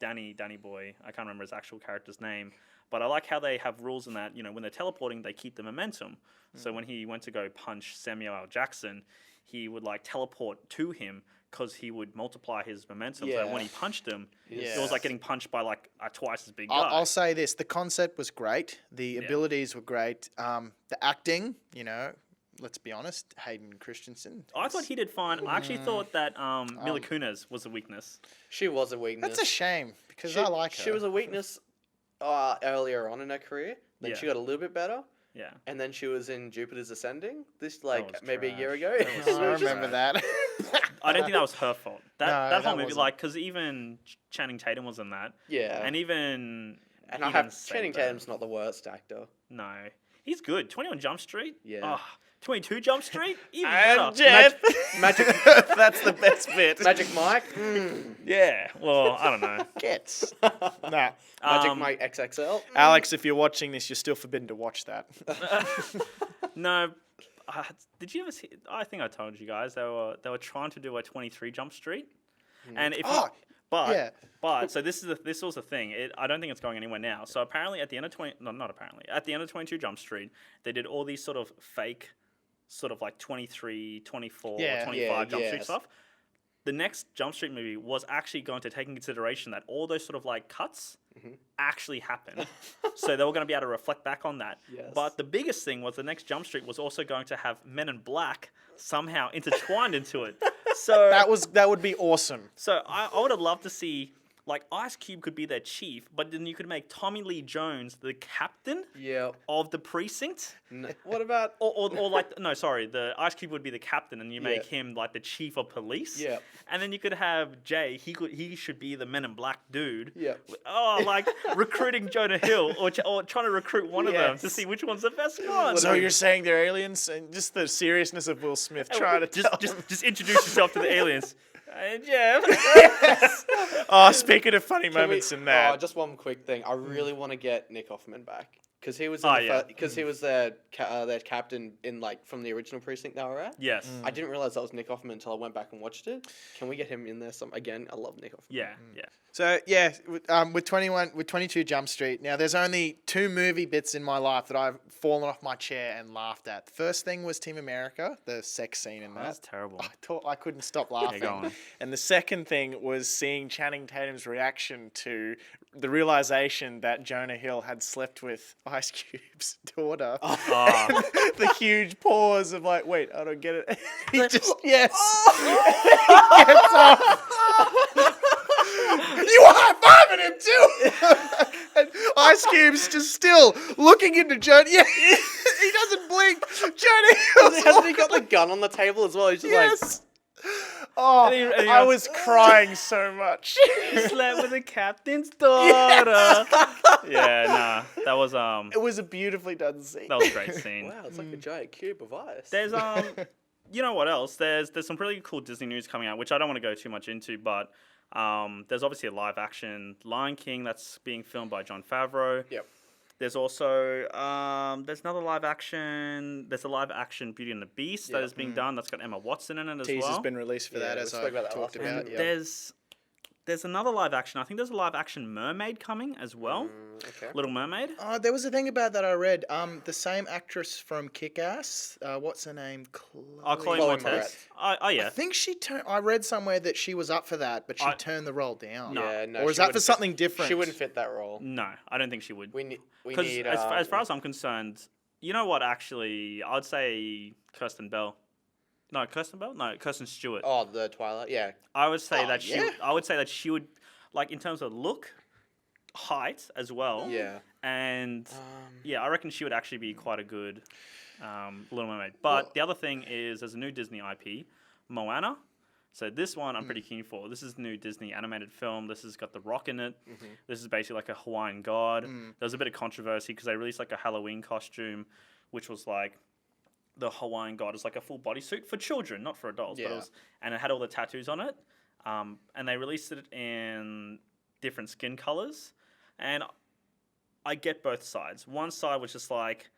Danny Boy, I can't remember his actual character's name, but I like how they have rules in that, when they're teleporting, they keep the momentum. So when he went to go punch Samuel L. Jackson, he would teleport to him because he would multiply his momentum. So that when he punched him, it was like getting punched by a twice as big guy. I'll say this: the concept was great, the abilities were great, the acting. Let's be honest, Hayden Christensen. I thought he did fine. I actually thought that Mila Kunis was a weakness. She was a weakness. That's a shame because I like her. She was a weakness earlier on in her career. Then she got a little bit better. Yeah. And then she was in Jupiter's Ascending. This was maybe a year trash. ago. That was I so remember that. I don't think that was her fault. No, That that whole movie, wasn't. because even Channing Tatum was in that, Yeah. and even And he I have didn't say Channing that. Tatum's not the worst actor. No, he's good. 21 Jump Street. Yeah. 22 Jump Street. Even And better. Jeff. Magic That's the best bit. Magic Mike. Yeah. Well, I don't know. Gets. Nah. Magic Mike XXL. Alex, if you're watching this, you're still forbidden to watch that. No. Did you ever see? I think I told you guys they were trying to do a 23 Jump Street, and if Oh, yeah. But so this was the thing. I don't think it's going anywhere now. So apparently at the end of at the end of 22 Jump Street, they did all these sort of fake, sort of 23, 24, Yeah. 25 Jump Street yes. stuff. The next Jump Street movie was actually going to take in consideration that all those sort of cuts actually happened. So they were going to be able to reflect back on that. Yes. But the biggest thing was the next Jump Street was also going to have Men in Black somehow intertwined into it. So That would be awesome. so I would have loved to see Ice Cube could be their chief, but then you could make Tommy Lee Jones the captain Yeah. of the precinct. What about? Or the Ice Cube would be the captain, and you make him the chief of police. Yeah. And then you could have Jay. He should be the Men in Black dude. Yeah. Oh, recruiting Jonah Hill or trying to recruit one of them to Yes. see which one's the best one. So you're saying they're aliens, and just the seriousness of Will Smith trying to tell them. just introduce yourself to the aliens. Jeff. Oh, speaking of funny moments in that. Oh, just one quick thing. I really want to get Nick Offerman back. Because he was he was their captain in from the original precinct they were at. Yes. I didn't realize that was Nick Offerman until I went back and watched it. Can we get him in there? Again, I love Nick Offerman. Yeah, yeah. So with 22 Jump Street. Now there's only 2 movie bits in my life that I've fallen off my chair and laughed at. The first thing was Team America, the sex scene in that. That's terrible. I couldn't stop laughing. Go on. And the second thing was seeing Channing Tatum's reaction to the realization that Jonah Hill had slept with Ice Cube's daughter. Oh. The huge pause of like, wait, I don't get it. He just yes. He gets up. You were high-fiving him too. And Ice Cube's just still looking into Jonah. Yeah, he doesn't blink. Jonah Hill's Hasn't he got the gun on the table as well? He's just yes. Oh, and he I goes, was crying so much. He slept with the captain's daughter. Yeah, nah. That was It was a beautifully done scene. that was a great scene. Wow, it's like a giant cube of ice. There's you know what else? There's some really cool Disney news coming out, which I don't want to go too much into, but there's obviously a live action Lion King that's being filmed by Jon Favreau. Yep. There's also there's another live action. There's a live action Beauty and the Beast that is being done. That's got Emma Watson in it as well. Teaser's been released for that, we as spoke I about that talked last week. about. And Yeah. there's another live action. I think there's a live action Mermaid coming as well. Okay. Little Mermaid. There was a thing about that I read. The same actress from Kick-Ass. What's her name? Chloe Chloe Moretz. Moretz. Oh yeah. I think she turned. I read somewhere that she was up for that, but she I- turned the role down. No. Yeah, no. Or is she that for wouldn't something different? She wouldn't fit that role. No, I don't think she would. We need. Because as far as I'm concerned, you know what? Actually, I'd say Kirsten Bell. No, Kirsten Bell. No, Kirsten Stewart. Oh, the Twilight. Yeah. I would say Oh, that she. yeah? I would say that she would, like in terms of look, height as well. Yeah. And yeah, I reckon she would actually be quite a good Little Mermaid. But the other thing is, there's a new Disney IP, Moana. So this one I'm pretty keen for. This is the new Disney animated film. This has got The Rock in it. This is basically like a Hawaiian god. There was a bit of controversy because they released like a Halloween costume, which was like the Hawaiian god is like a full bodysuit for children, not for adults. But Yeah. and it had all the tattoos on it. And they released it in different skin colors. And I get both sides. One side was just like,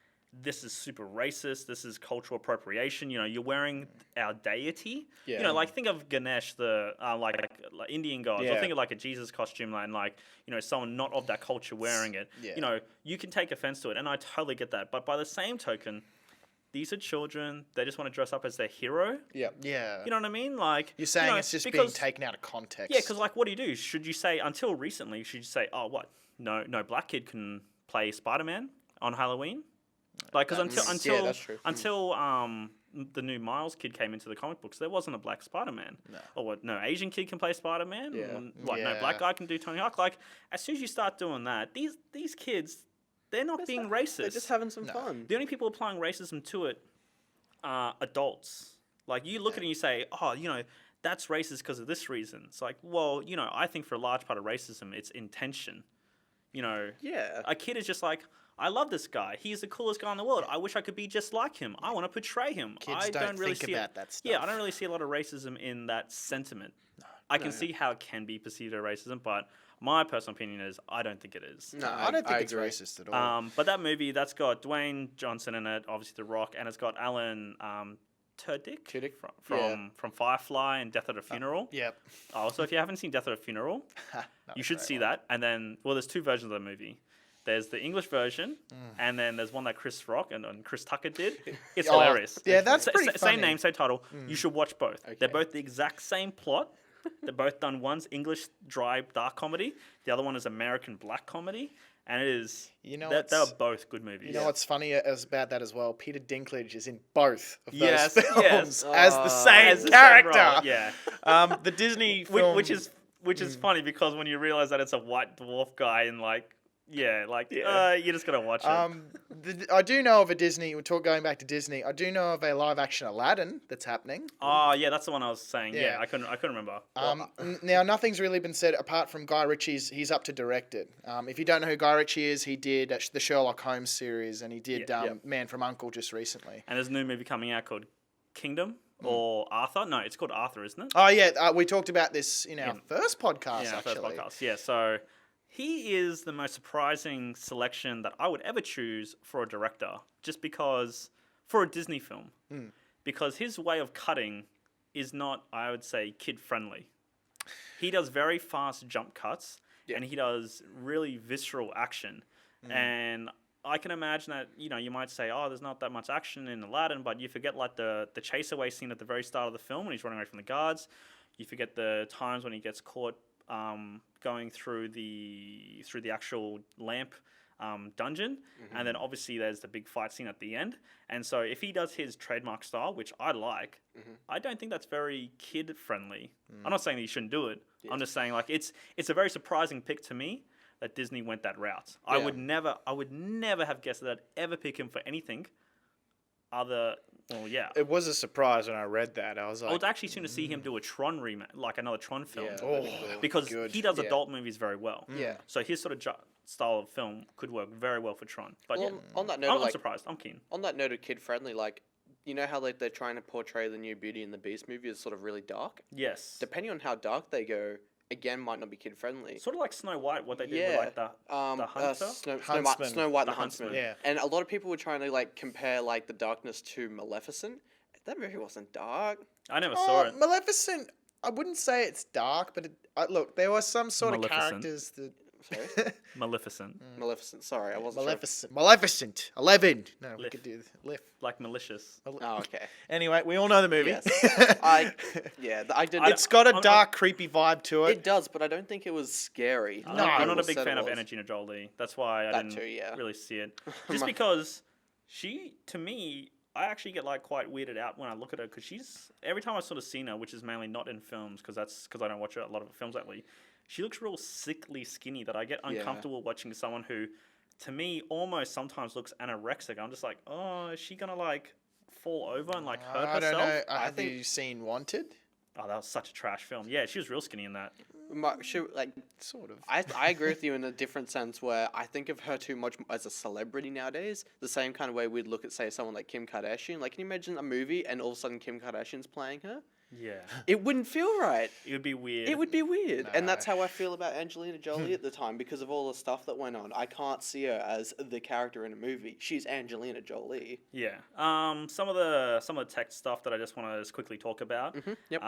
this is super racist. This is cultural appropriation. You know, you're wearing our deity. Yeah. You know, like think of Ganesh, the like Indian gods, or Yeah. think of like a Jesus costume, and like you know someone not of that culture wearing it. Yeah. You know, you can take offense to it, and I totally get that. But by the same token, these are children. They just want to dress up as their hero. Yeah. Yeah. You know what I mean? Like You're saying you know, it's just being because- taken out of context. Yeah, because like, what do you do? Should you say until recently? Should you say, oh, what? No black kid can play Spider-Man on Halloween? Like, because until that's true. until the new Miles kid came into the comic books, there wasn't a black Spider-Man. No. Or what? No Asian kid can play Spider-Man. Yeah. Or, what? No Yeah. black guy can do Tony Hawk. Like, as soon as you start doing that, these kids, they're not being racist. They're just having some fun. The only people applying racism to it are adults. Like, you look at it and you say, oh, you know, that's racist because of this reason. It's like, well, you know, I think for a large part of racism, it's intention. You know, Yeah. a kid is just like, I love this guy. He's the coolest guy in the world. I wish I could be just like him. I want to portray him. Kids I don't really think see about that stuff. Yeah, I don't really see a lot of racism in that sentiment. I can see how it can be perceived as racism, but my personal opinion is I don't think it is. No, I don't think it's agree. racist at all. But that movie, that's got Dwayne Johnson in it, obviously The Rock, and it's got Alan Tudyk from Firefly and Death at a Funeral. Yep. So if you haven't seen Death at a Funeral, you should see that. And then, well, there's two versions of the movie. There's the English version, and then there's one that Chris Rock and Chris Tucker did. It's Oh, hilarious. yeah, that's pretty Same funny. name, same title. You should watch both. They're Okay. both the exact same plot. They're both done. One's English dry dark comedy. The other one is American black comedy. And it is, You know they what's- are both good movies. You know what's funny about that as well? Peter Dinklage is in both of those Yes, films yes. as the same As the same character. role, yeah. The Disney film, Which is funny because when you realize that it's a white dwarf guy and like, you're just gonna watch it. I do know of a Disney. Going back to Disney. I do know of a live action Aladdin that's happening. Oh yeah, that's the one I was saying. Yeah, Yeah. I couldn't remember. Now nothing's really been said apart from Guy Ritchie's. He's up to direct it. If you don't know who Guy Ritchie is, he did the Sherlock Holmes series, and he did Man from U.N.C.L.E. just recently. And there's a new movie coming out called Kingdom or Arthur. No, it's called Arthur, isn't it? Oh yeah, we talked about this in our first podcast. Yeah, actually. first podcast. Yeah, so He is the most surprising selection that I would ever choose for a director, just because for a Disney film, because his way of cutting is not, I would say, kid friendly. He does very fast jump cuts, and he does really visceral action, and I can imagine that, you might say, oh, there's not that much action in Aladdin, but you forget like the chase away scene at the very start of the film when he's running away from the guards. You forget the times when he gets caught going through the actual lamp dungeon, and then obviously there's the big fight scene at the end. And so if he does his trademark style, which I like, I don't think that's very kid friendly. I'm not saying that you shouldn't do it. I'm just saying like it's a very surprising pick to me that Disney went that route. I would never have guessed that I'd ever pick him for anything other. Well, yeah. It was a surprise when I read that. I was like, I was actually soon to see him do a Tron remake, like another Tron film. Yeah, because good. he does adult movies very well. Yeah. So his sort of style of film could work very well for Tron. But Well, on that note, I'm like, surprised. I'm keen. on that note of kid friendly, like, you know how like they're trying to portray the new Beauty and the Beast movie as sort of really dark. Yes. Depending on how dark they go, again, might not be kid friendly. Sort of like Snow White, what they did with like the Hunter. Snow White, the Huntsman. Yeah. And a lot of people were trying to like compare like the darkness to Maleficent. That movie wasn't dark. I never saw it. Maleficent, I wouldn't say it's dark, but look, there were some sort of Maleficent. characters that. Sorry? Maleficent. Maleficent. Sorry, I wasn't Maleficent. 11. No, we Liff. could do Liff. Like malicious. sure. Oh, okay. Anyway, we all know the movie. Yes. I did. It's got a dark, creepy vibe to it. It does, but I don't think it was scary. I'm No. not a People big said fan it of was. Angelina Jolie. That's why I That didn't too, yeah. really see it. Just because she, to me, I actually get like quite weirded out when I look at her because she's every time I've sort of seen her, which is mainly not in films because I don't watch a lot of films lately. She looks real sickly skinny that I get uncomfortable watching someone who, to me, almost sometimes looks anorexic. I'm just like, oh, is she gonna like fall over and like hurt I herself? don't know. I Have think- you seen Wanted? Oh, that was such a trash film. Yeah, she was real skinny in that. Like, Sort of. I agree with you in a different sense where I think of her too much as a celebrity nowadays. The same kind of way we'd look at, say, someone like Kim Kardashian. Like, can you imagine a movie and all of a sudden Kim Kardashian's playing her? Yeah, It wouldn't feel right. it would be weird. It would be weird. And No. that's how I feel about Angelina Jolie at the time because of all the stuff that went on. I can't see her as the character in a movie. She's Angelina Jolie. Yeah. Some of the tech stuff that I just want to just quickly talk about. Yep.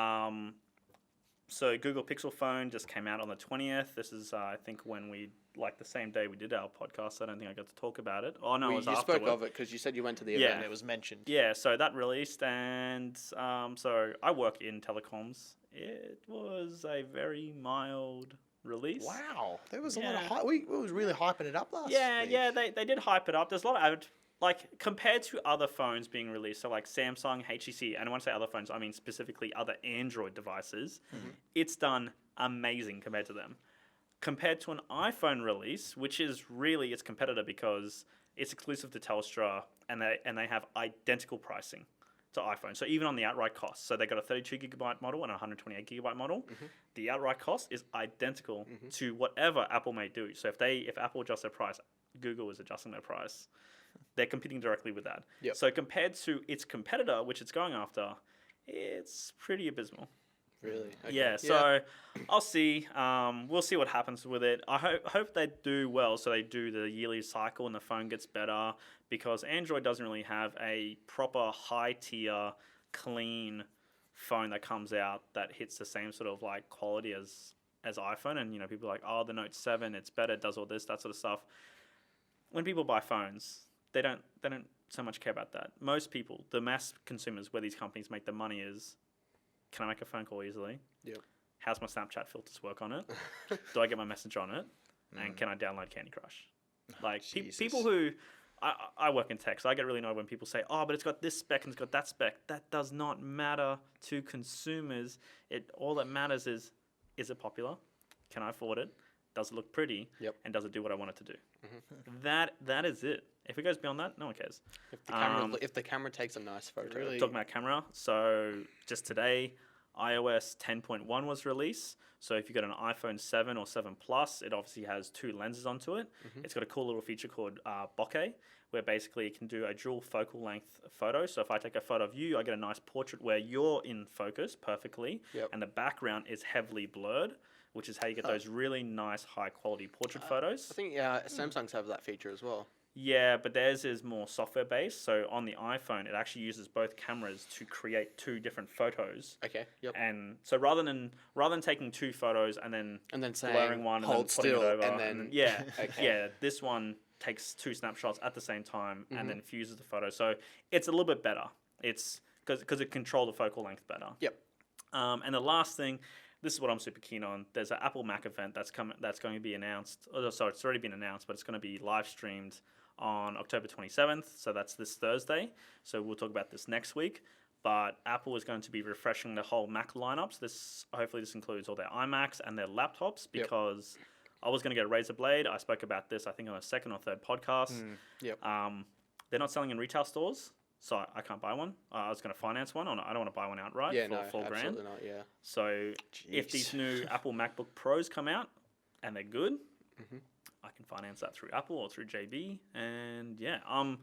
So Google Pixel phone just came out on the 20th. This is I think when we the same day we did our podcast. So I don't think I got to talk about it. Oh no, it was you afterward. spoke of it because you said you went to the Yeah. event. And it was mentioned. Yeah, so that released, and so I work in telecoms. It was a very mild release. Wow. There was a lot of Yeah. hype. We was really hyping it up last week. Yeah, they did hype it up. There's a lot of compared to other phones being released, so like Samsung, HTC, and when I say other phones, I mean specifically other Android devices, it's done amazing compared to them. Compared to an iPhone release, which is really its competitor because it's exclusive to Telstra and they have identical pricing to iPhone. So even on the outright cost, so they got a 32 gigabyte model and a 128 gigabyte model. The outright cost is identical to whatever Apple may do. So if Apple adjusts their price, Google is adjusting their price. They're competing directly with that. Yep. So compared to its competitor, which it's going after, it's pretty abysmal. Really? Okay. Yeah, so I'll see. We'll see what happens with it. I hope they do well, so they do the yearly cycle and the phone gets better, because Android doesn't really have a proper high-tier, clean phone that comes out that hits the same sort of like quality as iPhone. And people are like, oh, the Note 7, it's better, it does all this, that sort of stuff. When people buy phones, they don't so much care about that. Most people, the mass consumers, where these companies make their money is, can I make a phone call easily? Yep. How's my Snapchat filters work on it? Do I get my message on it? And can I download Candy Crush? Like people who, I work in tech, so I get really annoyed when people say, oh, but it's got this spec and it's got that spec. That does not matter to consumers. All that matters is it popular? Can I afford it? Does it look pretty? Yep. And does it do what I want it to do? That is it. If it goes beyond that, no one cares. If the camera takes a nice photo. Really- Talking about camera, so just today, iOS 10.1 was released. So if you've got an iPhone 7 or 7 Plus, it obviously has 2 lenses onto it. It's got a cool little feature called bokeh, where basically it can do a dual focal length photo. So if I take a photo of you, I get a nice portrait where you're in focus perfectly, and the background is heavily blurred, which is how you get those really nice high quality portrait photos. I think Samsung's have that feature as well. Yeah, but theirs is more software based. So on the iPhone, it actually uses both cameras to create 2 different photos. Okay. Yep. And so rather than taking 2 photos and then saying, blurring one and then hold putting still, it over, and then yeah, Okay. yeah, this one takes 2 snapshots at the same time and then fuses the photo. So it's a little bit better. It's because it controls the focal length better. Yep. And the last thing, this is what I'm super keen on. There's an Apple Mac event that's going to be announced. Oh, sorry, it's already been announced, but it's going to be live streamed on October 27th. So that's this Thursday. So we'll talk about this next week. But Apple is going to be refreshing the whole Mac lineup. So hopefully this includes all their iMacs and their laptops, because I was going to get a Razer Blade. I spoke about this, I think, on a second or third podcast. They're not selling in retail stores, so I can't buy one. I was going to finance one. I don't want to buy one outright for $4,000. Absolutely not. Yeah. So if these new Apple MacBook Pros come out and they're good, I can finance that through Apple or through JB. And yeah, I'm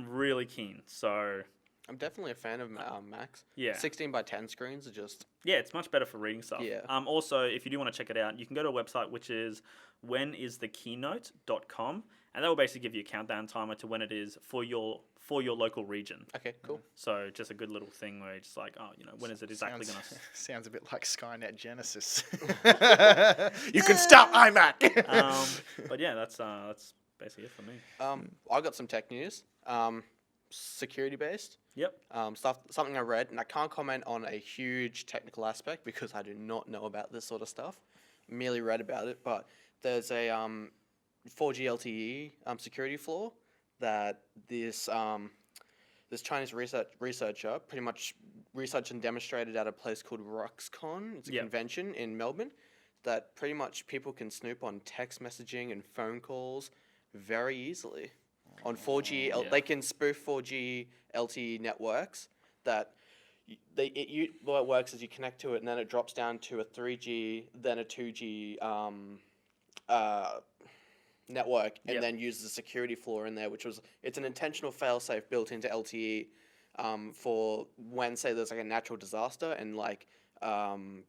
really keen. So I'm definitely a fan of Macs. Yeah. 16 by 10 screens are just... Yeah, it's much better for reading stuff. Yeah. Also, if you do want to check it out, you can go to a website which is whenisthekeynote.com, and that will basically give you a countdown timer to when it is for your local region. Okay, cool. So just a good little thing where it's like, when is it exactly going to... Sounds a bit like Skynet Genesis. You can stop iMac. But yeah, that's basically it for me. I got some tech news. Security based. Yep. Something I read, and I can't comment on a huge technical aspect because I do not know about this sort of stuff. Merely read about it, but there's a 4G LTE security flaw that this Chinese researcher pretty much researched and demonstrated at a place called RuxCon. It's a convention in Melbourne that pretty much people can snoop on text messaging and phone calls very easily. On 4G, they can spoof 4G LTE networks that what it works is you connect to it and then it drops down to a 3G, then a 2G network, and then uses a security flaw in there, it's an intentional failsafe built into LTE for when, say, there's like a natural disaster and like phone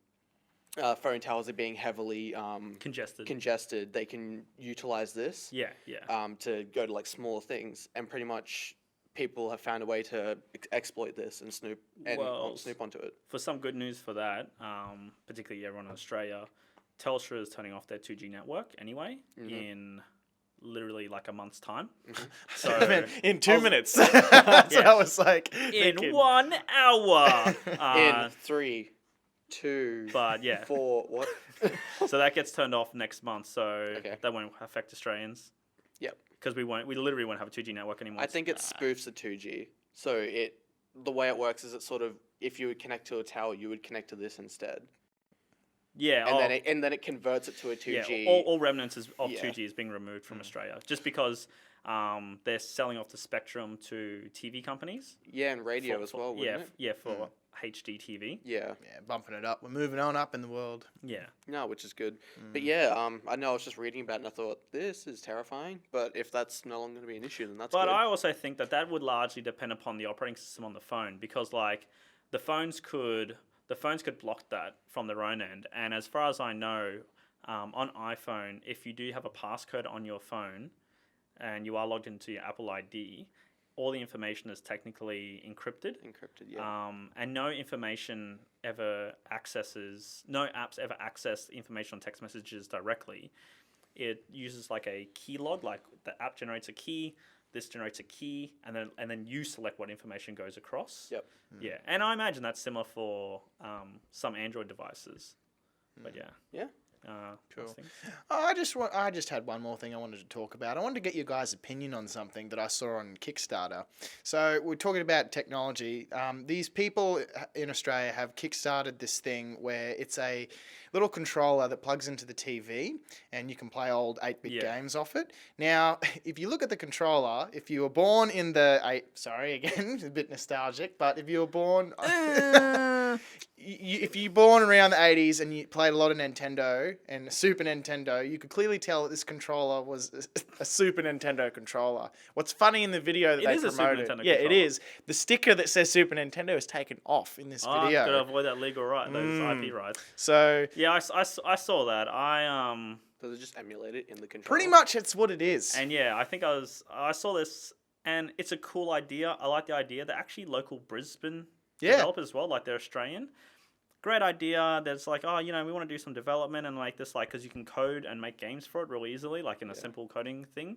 towers are being heavily congested. They can utilize this to go to like smaller things, and pretty much people have found a way to exploit this and snoop onto it. For some good news for that, particularly everyone in Australia, Telstra is turning off their 2G network anyway in literally like a month's time. So in 2 minutes. So I was like, in 1 hour. In 3, 2, but yeah, 4, what? So that gets turned off next month, so that won't affect Australians. Yep. Because we literally won't have a 2G network anymore. I think it spoofs the 2G. So the way it works is it's sort of, if you would connect to a tower, you would connect to this instead. Yeah. And then it converts it to a 2G. Yeah, all remnants of 2G is being removed from Australia, just because they're selling off the spectrum to TV companies. Yeah, and radio as well, wouldn't it? Yeah, for HD TV. Yeah. Yeah, bumping it up. We're moving on up in the world. Yeah. No, which is good. But yeah, I know I was just reading about it and I thought, this is terrifying. But if that's no longer going to be an issue, then that's good. But I also think that would largely depend upon the operating system on the phone, because like the phones could block that from their own end. And as far as I know, on iPhone, if you do have a passcode on your phone and you are logged into your Apple ID, all the information is technically encrypted. And no apps ever access information on text messages directly. It uses like a key log, like the app generates a key, this generates a key, and then you select what information goes across. Yep. Yeah, and I imagine that's similar for some Android devices. But yeah. Yeah. Cool. I just had one more thing I wanted to talk about. I wanted to get your guys' opinion on something that I saw on Kickstarter. So we're talking about technology. These people in Australia have kickstarted this thing where it's a little controller that plugs into the TV and you can play old 8-bit games off it. Now, if you look at the controller, if you were born in the sorry again, a bit nostalgic, but if you were born If you're born around the 80s and you played a lot of Nintendo and Super Nintendo, you could clearly tell that this controller was a Super Nintendo controller. What's funny in the video that they promoted, it is, the sticker that says Super Nintendo is taken off in this video. Got to avoid that legal right, those IP rights. So yeah, I saw that. Does it just emulate it in the controller? Pretty much, it's what it is. And yeah, I saw this, and it's a cool idea. I like the idea. They're actually local Brisbane developers as well, like they're Australian. Great idea. There's like, we want to do some development and like this, like, because you can code and make games for it real easily, like in a simple coding thing.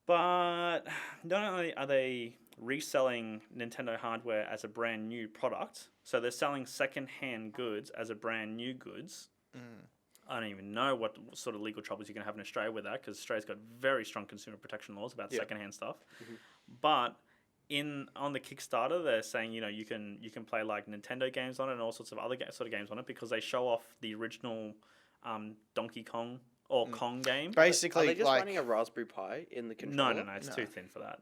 But not only are they reselling Nintendo hardware as a brand new product, so they're selling second-hand goods as a brand new goods. I don't even know what sort of legal troubles you can have in Australia with that, because Australia's got very strong consumer protection laws about second-hand stuff. But on the Kickstarter, they're saying you can play like Nintendo games on it and all sorts of other sort of games on it, because they show off the original Donkey Kong or Kong game. Basically, are they just running a Raspberry Pi in the controller? No, it's too thin for that.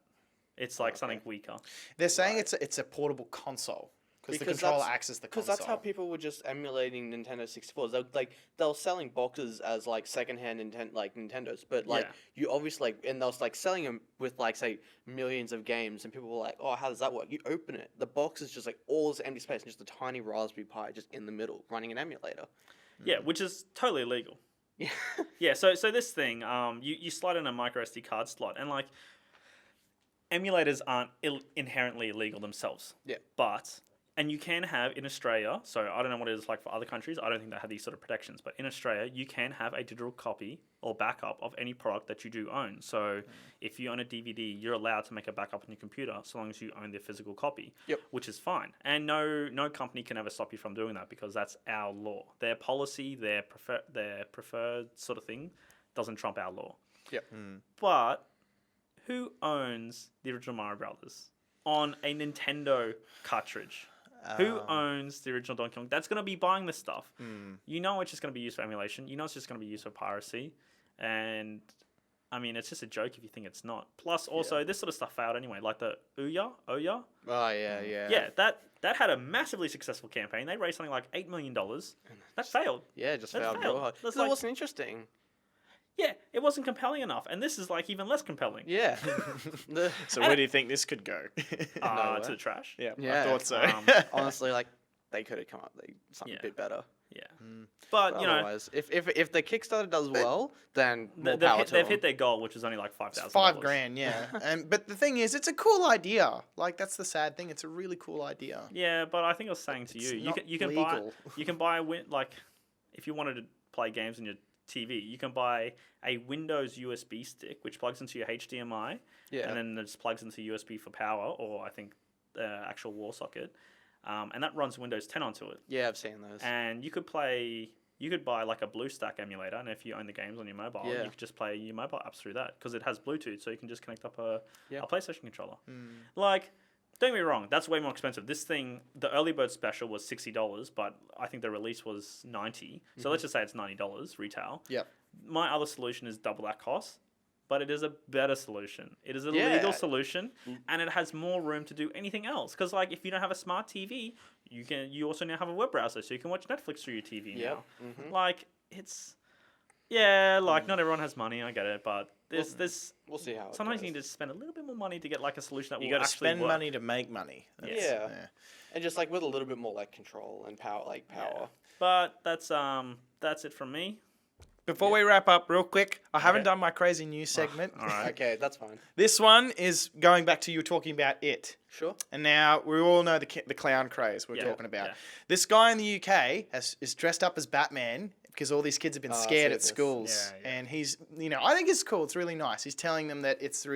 It's like something weaker. They're saying it's a portable console. Because the controller acts as the console. Because that's how people were just emulating Nintendo 64s. They were selling boxes as like secondhand Nintendos, but you obviously and they was like selling them with like say millions of games, and people were like, "Oh, how does that work?" You open it, the box is just like all this empty space and just a tiny Raspberry Pi just in the middle running an emulator. Yeah, which is totally illegal. Yeah. Yeah. So this thing, you slide in a micro SD card slot, and like emulators aren't inherently illegal themselves. Yeah. And you can have in Australia, so I don't know what it is like for other countries, I don't think they have these sort of protections, but in Australia, you can have a digital copy or backup of any product that you do own. So if you own a DVD, you're allowed to make a backup on your computer so long as you own the physical copy, which is fine. And no company can ever stop you from doing that, because that's our law. Their policy, their preferred sort of thing doesn't trump our law. But who owns the original Mario Brothers on a Nintendo cartridge? Who owns the original Donkey Kong? That's going to be buying this stuff. You know it's just going to be used for emulation. You know it's just going to be used for piracy. And, I mean, it's just a joke if you think it's not. Plus, also, this sort of stuff failed anyway. Like the Ouya. Oh, yeah. Yeah, that had a massively successful campaign. They raised something like $8 million. That failed. Yeah, it just failed real hard. Because it wasn't interesting. Yeah, it wasn't compelling enough. And this is like even less compelling. Yeah. So where do you think this could go? To the trash. Yeah, I thought so. Honestly, like, they could have come up with something a bit better. Yeah. But, otherwise, if the Kickstarter does well, then more power to they've them. hit their goal, which is only like $5,000. $5,000, yeah. But the thing is, it's a cool idea. Like, that's the sad thing. It's a really cool idea. Yeah, but I think I was saying to you can buy like if you wanted to play games on your TV, you can buy a Windows USB stick which plugs into your HDMI, and then it just plugs into USB for power, or I think the actual wall socket, and that runs Windows 10 onto it. Yeah, I've seen those. And you could buy like a BlueStack emulator, and if you own the games on your mobile, you could just play your mobile apps through that, because it has Bluetooth, so you can just connect up a PlayStation controller. Like, don't get me wrong, that's way more expensive. This thing, the early bird special was $60, but I think the release was $90. So let's just say it's $90 retail. Yep. My other solution is double that cost, but it is a better solution. It is a legal solution, and it has more room to do anything else. Because like, if you don't have a smart TV, you also now have a web browser, so you can watch Netflix through your TV now. Like, it's not everyone has money. I get it, but there's we'll see how. Sometimes you need to spend a little bit more money to get like a solution that will actually actually work. spend money to make money. Yeah. And just like with a little bit more like control and power, But that's it from me. Before we wrap up, real quick, I haven't done my crazy news segment. All right. Okay, that's fine. This one is going back to you talking about it. Sure. And now we all know the clown craze we're talking about. Yeah. This guy in the UK is dressed up as Batman because all these kids have been scared at schools. Yeah. And he's, I think it's cool. It's really nice. He's telling them that it's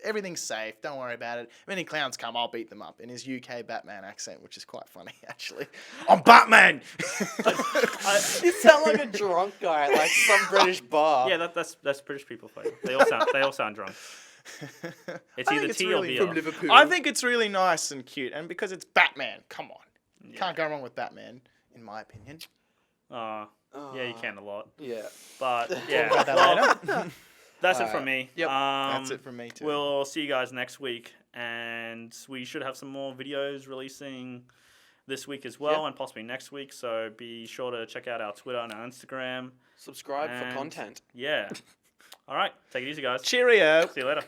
everything's safe. Don't worry about it. If any clowns come, I'll beat them up in his UK Batman accent, which is quite funny, actually. I'm Batman! You sound like a drunk guy at like some British bar. Yeah, that's British people for you. They all sound drunk. It's either tea or beer. From Liverpool. I think it's really nice and cute, and because it's Batman, come on. Can't go wrong with Batman, in my opinion. Yeah, you can a lot. Yeah. But, About that later. That's it from me. Yep. That's it from me, too. We'll see you guys next week, and we should have some more videos releasing this week as well, and possibly next week. So be sure to check out our Twitter and our Instagram. Subscribe for content. Yeah. All right. Take it easy, guys. Cheerio. See you later.